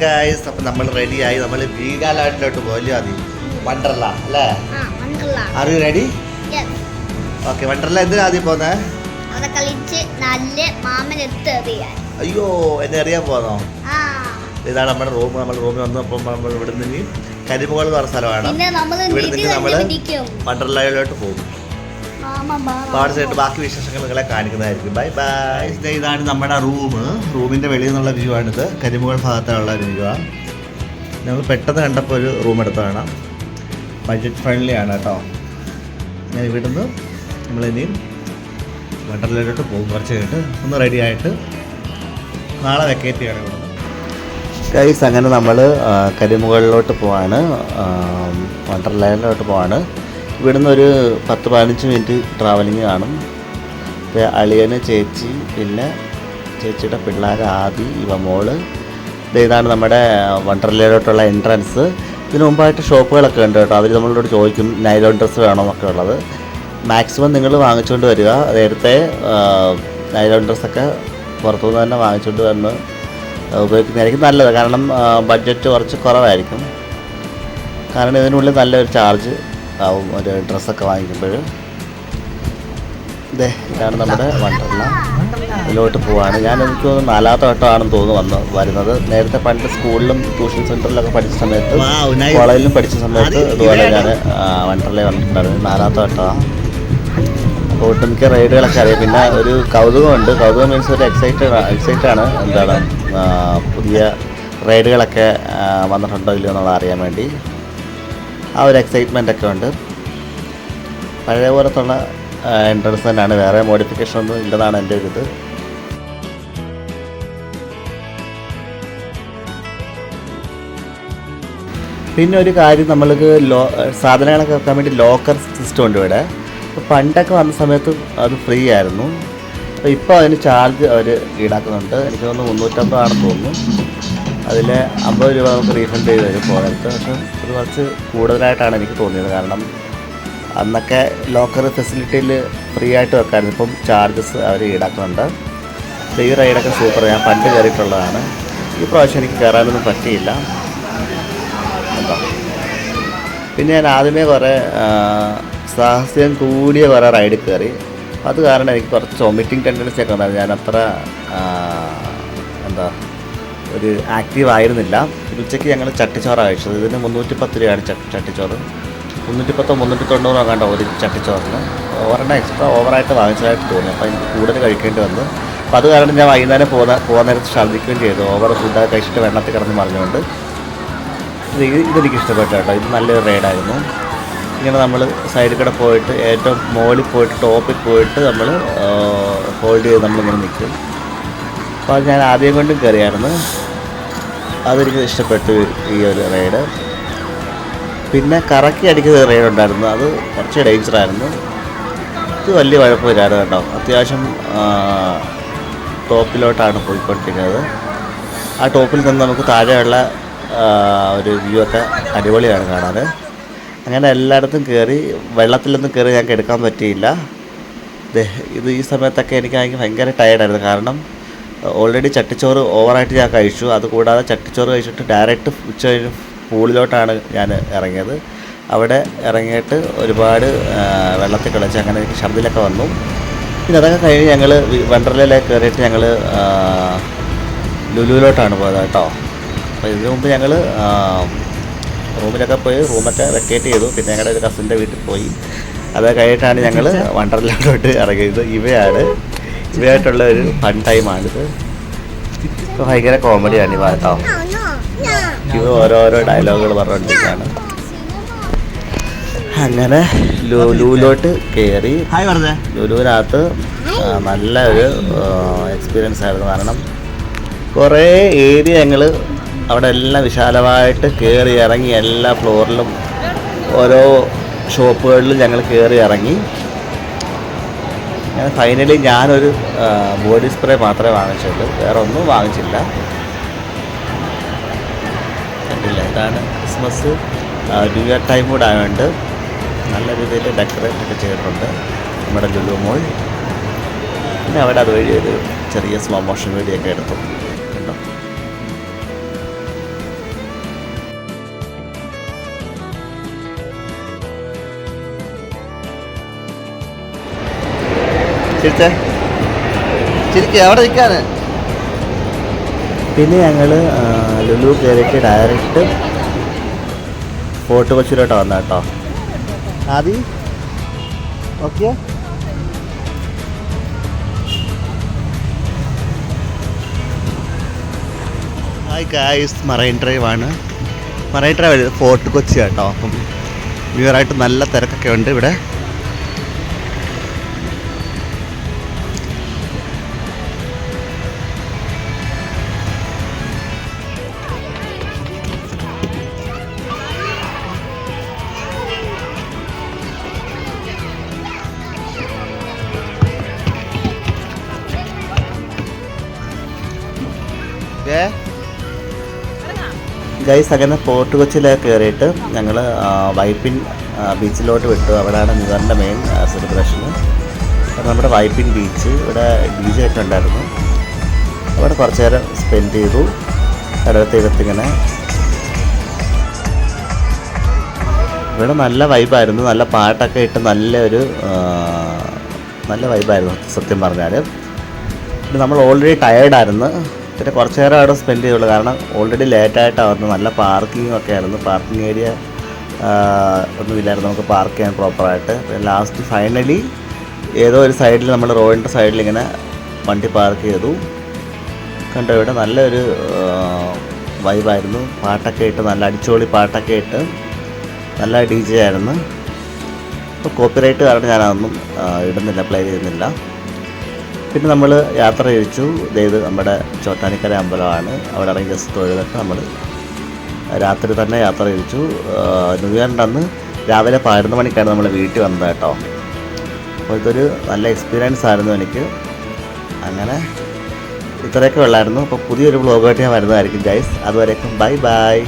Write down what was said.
Guys, അപ്പം നമ്മൾ റെഡിയായി. നമ്മൾ വീഗാലാൻഡിലോട്ട് പോകല്ലേ? മതി വണ്ടർല അല്ലേ? Are you ready? Okay. Wonderla എന്തിനാ ആദ്യം പോകുന്നത്? അയ്യോ, എന്നെ അറിയാൻ പോന്നോ? ഇതാണ് നമ്മുടെ റൂം. നമ്മൾ റൂമിൽ വന്നപ്പോൾ നമ്മൾ ഇവിടെ നിന്ന് കരിമുകൾ എന്ന് പറഞ്ഞ സ്ഥലമാണ്. ഇവിടെ നിന്ന് നമ്മൾ വണ്ടർലയിലോട്ട് പോകും. ബാക്കി വിശേഷങ്ങൾ നിങ്ങളെ കാണിക്കുന്നതായിരിക്കും. Bye bye. ഇതാണ് നമ്മുടെ റൂം. റൂമിൻ്റെ വെളിയിൽ നിന്നുള്ള വ്യൂ ആണിത്. കരിമുകൾ ഭാഗത്തുള്ള വ്യൂ ആണ്. ഞങ്ങൾ പെട്ടെന്ന് കണ്ടപ്പോൾ ഒരു റൂം എടുത്തതാണ്. ബഡ്ജറ്റ് ഫ്രണ്ട്ലി ആണ് കേട്ടോ. ഞാൻ ഇവിടുന്ന് നമ്മളിനിയും വണ്ടർലയിലോട്ട് പോകും. കുറച്ച് കഴിഞ്ഞിട്ട് ഒന്ന് റെഡി ആയിട്ട് നാളെ വെക്കേറ്റ് ചെയ്യണം ഇവിടുന്ന്. ഗൈസ്, അങ്ങനെ നമ്മൾ കരിമുകളിലോട്ട് പോവാണ്. വണ്ടർലയിലോട്ട് പോവാണ്. ഇവിടുന്ന് ഒരു 10-15 മിനിറ്റ് ട്രാവലിങ് കാണും. അളിയന്, ചേച്ചി, പിന്നെ ചേച്ചിയുടെ പിള്ളേർ ആദി, ഇവ മോള്. ഇതാണ് നമ്മുടെ വണ്ടർലയിലോട്ടുള്ള എൻട്രൻസ്. ഇതിന് മുമ്പായിട്ട് ഷോപ്പുകളൊക്കെ ഉണ്ട് കേട്ടോ. അവർ നമ്മളോട് ചോദിക്കും നൈലോൺ ഡ്രസ്സ് വേണമെന്നൊക്കെ ഉള്ളത്. മാക്സിമം നിങ്ങൾ വാങ്ങിച്ചുകൊണ്ട് വരിക. നേരത്തെ നൈലോൺ ഡ്രസ്സൊക്കെ പുറത്തുനിന്ന് തന്നെ വാങ്ങിച്ചുകൊണ്ട് വന്ന് ഉപയോഗിക്കുന്നതായിരിക്കും നല്ലത്. കാരണം ബഡ്ജറ്റ് കുറച്ച് കുറവായിരിക്കും. കാരണം ഇതിനുള്ളിൽ നല്ലൊരു ചാർജ് ആവും ഒരു ഡ്രസ്സൊക്കെ വാങ്ങിക്കുമ്പോൾ. ഇതാണ് നമ്മുടെ വണ്ടർല. ഇതിലോട്ട് പോവാണ്. എനിക്ക് തോന്നുന്നു 4ാമത്തെ വട്ടമാണെന്ന് തോന്നുന്നു വരുന്നത്. നേരത്തെ പണ്ട് സ്കൂളിലും ട്യൂഷൻ സെൻറ്ററിലൊക്കെ പഠിച്ച സമയത്ത്, കോളേജിലും പഠിച്ച സമയത്ത് ഇതുപോലെ ഞാൻ വണ്ടർല വന്നിട്ടുണ്ടായിരുന്നു. 4ാമത്തെ വട്ടമാണ്. അപ്പോൾ ഒട്ടുമിക്ക റൈഡുകളൊക്കെ അറിയാം. പിന്നെ ഒരു കൗതുകമുണ്ട്. കൗതുകം മീൻസ് ഒരു എക്സൈറ്റഡ് ആണ്. എന്താണ് പുതിയ റൈഡുകളൊക്കെ വന്നിട്ടുണ്ടോ ഇല്ലയോ എന്നുള്ളത് അറിയാൻ വേണ്ടി ആ ഒരു എക്സൈറ്റ്മെൻ്റ് ഒക്കെ ഉണ്ട്. പഴയ പോലത്തുള്ള എൻട്രൻസ് തന്നെയാണ്. വേറെ മോഡിഫിക്കേഷൻ ഒന്നും ഇല്ലെന്നാണ് എൻ്റെ ഒരു ഇത്. പിന്നെ ഒരു കാര്യം, നമ്മൾക്ക് സാധനങ്ങളൊക്കെ വെക്കാൻ വേണ്ടി ലോക്കർ സിസ്റ്റം ഉണ്ട് ഇവിടെ. പണ്ടൊക്കെ വന്ന സമയത്ത് അത് ഫ്രീ ആയിരുന്നു. അപ്പോൾ ഇപ്പോൾ അതിന് ചാർജ് അവർ ഈടാക്കുന്നുണ്ട്. എനിക്ക് തോന്നുന്നു 350 ആണെന്ന് തോന്നുന്നു. അതിൽ 50 രൂപ നമുക്ക് റീഫണ്ട് ചെയ്ത് തരും പോകത്ത്. പക്ഷെ അത് കുറച്ച് കൂടുതലായിട്ടാണ് എനിക്ക് തോന്നിയത്. കാരണം അന്നൊക്കെ ലോക്കർ ഫെസിലിറ്റിയിൽ ഫ്രീ ആയിട്ട് വെക്കാമായിരുന്നു. ഇപ്പം ചാർജസ് അവർ ഈടാക്കുന്നുണ്ട്. ഈ റൈഡൊക്കെ സൂപ്പർ. ഞാൻ പണ്ട് കയറിയിട്ടുള്ളതാണ്. ഈ പ്രാവശ്യം എനിക്ക് കയറാനൊന്നും പറ്റിയില്ല. എന്താ, പിന്നെ ഞാൻ ആദ്യമേ കുറേ സാഹസ്യം കൂടിയ കുറേ റൈഡിൽ കയറി. അത് കാരണം എനിക്ക് കുറച്ച് വൊമിറ്റിംഗ് ടെൻഡൻസി ഒക്കെ ഉണ്ടായിരുന്നു. ഞാൻ അത്ര ഒരു ആക്റ്റീവ് ആയിരുന്നില്ല. ഉച്ചയ്ക്ക് ഞങ്ങൾ ചട്ടിച്ചോറാണ് കഴിച്ചത്. ഇതിന് 310 രൂപയാണ് ചട്ടിച്ചോറ്. 310-390 കണ്ടോ ഒരു ചട്ടിച്ചോറിന്. ഒരെണ്ണം എക്സ്ട്രാ ഓവറായിട്ട് വാങ്ങിച്ചതായിട്ട് തോന്നി. അപ്പോൾ എനിക്ക് കൂടുതൽ കഴിക്കേണ്ടി വന്നു. അപ്പോൾ അത് കാരണം ഞാൻ വൈകുന്നേരം പോകുന്ന നേരത്ത് ഛർദ്ദിക്കുകയും ചെയ്തു. ഓവർ ഫുഡൊക്കെ കഴിച്ചിട്ട് വെള്ളത്തിൽ കിടന്ന് മറിഞ്ഞുകൊണ്ട്. ഇതെനിക്ക് ഇഷ്ടപ്പെട്ടു കേട്ടോ. ഇത് നല്ലൊരു റൈഡായിരുന്നു. ഇങ്ങനെ നമ്മൾ സൈഡിൽ കൂടെ പോയിട്ട് ഏറ്റവും മുകളിൽ പോയിട്ട് ടോപ്പിൽ പോയിട്ട് നമ്മൾ ഹോൾഡ് ചെയ്ത് നമ്മളിങ്ങനെ നിൽക്കും. അപ്പോൾ അത് ഞാൻ ആദ്യം കൊണ്ടും കയറിയായിരുന്നു. അതെനിക്ക് ഇഷ്ടപ്പെട്ടു ഈ ഒരു റൈഡ്. പിന്നെ കറക്കി അടിക്കുന്ന റൈഡ് ഉണ്ടായിരുന്നു. അത് കുറച്ച് ഡേഞ്ചറായിരുന്നു. ഇത് വലിയ കുഴപ്പമില്ലായിരുന്നു കേട്ടോ. അത്യാവശ്യം ടോപ്പിലോട്ടാണ് പോയിക്കൊണ്ടിരിക്കുന്നത്. ആ ടോപ്പിൽ നിന്ന് നമുക്ക് താഴെയുള്ള ഒരു വ്യൂ ഒക്കെ അടിപൊളിയാണ് കാണാൻ. അങ്ങനെ എല്ലായിടത്തും കയറി. വെള്ളത്തിലൊന്നും കയറി ഞങ്ങൾക്ക് എടുക്കാൻ പറ്റിയില്ല. ഇത് ഈ സമയത്തൊക്കെ എനിക്ക് ഭയങ്കര ടയർഡായിരുന്നു. കാരണം ഓൾറെഡി ചട്ടിച്ചോറ് ഓവറായിട്ട് ഞാൻ കഴിച്ചു. അതുകൂടാതെ ചട്ടിച്ചോറ് കഴിച്ചിട്ട് ഡയറക്റ്റ് ഉച്ചകഴിഞ്ഞ് പൂളിലോട്ടാണ് ഞാൻ ഇറങ്ങിയത്. അവിടെ ഇറങ്ങിയിട്ട് ഒരുപാട് വെള്ളത്തിൽ കളിച്ച് അങ്ങനെ എനിക്ക് ഛർദിലൊക്കെ വന്നു. പിന്നെ അതൊക്കെ കഴിഞ്ഞ് ഞങ്ങൾ വണ്ടർലയിലേക്ക് കയറിയിട്ട് ഞങ്ങൾ ലുലുവിലോട്ടാണ് പോയത് കേട്ടോ. അപ്പോൾ ഇതിനു മുമ്പ് ഞങ്ങൾ റൂമിലൊക്കെ പോയി റൂമൊക്കെ വെക്കേറ്റ് ചെയ്തു. പിന്നെ ഞങ്ങളുടെ ഒരു കസിൻ്റെ വീട്ടിൽ പോയി. അത് കഴിഞ്ഞിട്ടാണ് ഞങ്ങൾ വണ്ടർലയിലോട്ട് ഇറങ്ങിയത്. ഇവയായിട്ടുള്ള ഒരു ഫൺ ടൈമാണിത്. ഇപ്പോൾ ഭയങ്കര കോമഡിയാണ് ഇവ കേട്ടോ. ഇവ ഓരോരോ ഡയലോഗുകൾ പറഞ്ഞുകൊണ്ടിരിക്കുകയാണ്. അങ്ങനെ ലുലുവിലോട്ട് കയറി. ലുലുവിനകത്ത് നല്ല ഒരു എക്സ്പീരിയൻസ് ആയിരുന്നു. കാരണം കുറേ ഏരിയ ഞങ്ങൾ അവിടെ എല്ലാം വിശാലമായിട്ട് കയറി ഇറങ്ങി. എല്ലാ ഫ്ലോറിലും ഓരോ ഷോപ്പുകളിലും ഞങ്ങൾ കയറി ഇറങ്ങി. ഞാൻ ഫൈനലി ഞാനൊരു ബോഡി സ്പ്രേ മാത്രമേ വാങ്ങിച്ചുള്ളൂ. വേറെ ഒന്നും വാങ്ങിച്ചില്ല. കണ്ടില്ല, ഇതാണ് ക്രിസ്മസ് ന്യൂ ഇയർ ടൈം കൂടെ ആയതുകൊണ്ട് നല്ല രീതിയിൽ ഡെക്കറേറ്റ് ഒക്കെ ചെയ്തിട്ടുണ്ട് നമ്മുടെ ലുലു മോൾ. പിന്നെ അവിടെ അതുവഴി ഒരു ചെറിയ സ്ലോ മോഷൻ വീഡിയോ ഒക്കെ എടുത്തു. കണ്ടോ, ചിരിച്ചേ, ചിരിക്കുക അവിടെ നിൽക്കാന്. പിന്നെ ഞങ്ങൾ ലുലു കയറിയിട്ട് ഡയറക്റ്റ് ഫോർട്ട് കൊച്ചിയിലോട്ട് വന്ന കേട്ടോ. Adi okay. Hi guys, Marine Drive ആണ്. മറൈൻ ഡ്രൈവ് ഫോർട്ട് കൊച്ചി കേട്ടോ. അപ്പം ന്യൂ ഇയർ ആയിട്ട് നല്ല തിരക്കൊക്കെ ഉണ്ട് ഇവിടെ. ഗൈസ്, അങ്ങനെ ഫോർട്ട് കൊച്ചിയിലേക്ക് കയറിയിട്ട് ഞങ്ങൾ വൈപ്പിൻ ബീച്ചിലോട്ട് വിട്ടു. അവിടെയാണ് ന്യൂ ഇയറിൻ്റെ മെയിൻ സെലിബ്രേഷന്. നമ്മുടെ വൈപ്പിൻ ബീച്ച്, ഇവിടെ DJ ഒക്കെ ഉണ്ടായിരുന്നു. അവിടെ കുറച്ച് നേരം സ്പെൻഡ് ചെയ്തു. ഇടത്തിങ്ങനെ ഇവിടെ നല്ല വൈബായിരുന്നു. നല്ല പാട്ടൊക്കെ ഇട്ട് നല്ല വൈബായിരുന്നു സത്യം പറഞ്ഞാൽ. പിന്നെ നമ്മൾ ഓൾറെഡി ടയേർഡായിരുന്നു. പിന്നെ കുറച്ച് നേരം അവിടെ സ്പെൻഡ് ചെയ്തുള്ളൂ, കാരണം ഓൾറെഡി ലേറ്റായിട്ടായിരുന്നു. നല്ല പാർക്കിംഗ് ഒക്കെ ആയിരുന്നു. പാർക്കിംഗ് ഏരിയ ഒന്നുമില്ലായിരുന്നു നമുക്ക് പാർക്ക് ചെയ്യാൻ പ്രോപ്പറായിട്ട്. ലാസ്റ്റ് ഫൈനലി ഏതോ ഒരു സൈഡിൽ, നമ്മൾ റോഡിൻ്റെ സൈഡിൽ ഇങ്ങനെ വണ്ടി പാർക്ക് ചെയ്തു. കണ്ടോ, ഇവിടെ നല്ലൊരു വൈബായിരുന്നു. പാട്ടൊക്കെ ഇട്ട്, നല്ല അടിച്ചുപൊളി പാട്ടൊക്കെ ഇട്ട് നല്ല DJ ആയിരുന്നു. ഇപ്പോൾ കോപ്പിറൈറ്റ് കാരണം ഞാനതൊന്നും ഇടുന്നില്ല, പ്ലേ ചെയ്യുന്നില്ല. പിന്നെ നമ്മൾ യാത്ര തിരിച്ചു. ഇത് നമ്മുടെ ചോറ്റാനിക്കര അമ്പലമാണ്. അവിടെ ഇറങ്ങി ജസ്റ്റ് തൊഴുതിട്ട് നമ്മൾ രാത്രി തന്നെ യാത്ര തിരിച്ചു. ന്യൂ ഇയറിൻ്റെ അന്ന് രാവിലെ 11 മണിക്കാണ് നമ്മൾ വീട്ടിൽ വന്നത് കേട്ടോ. അപ്പോൾ ഇതൊരു നല്ല എക്സ്പീരിയൻസ് ആയിരുന്നു എനിക്ക്. അങ്ങനെ ഇത്രയൊക്കെ ഉള്ളായിരുന്നു. അപ്പോൾ പുതിയൊരു വ്ളോഗായിട്ട് ഞാൻ വരുന്നതായിരിക്കും ഗൈസ്. അതുവരേക്കും ബൈ ബൈ.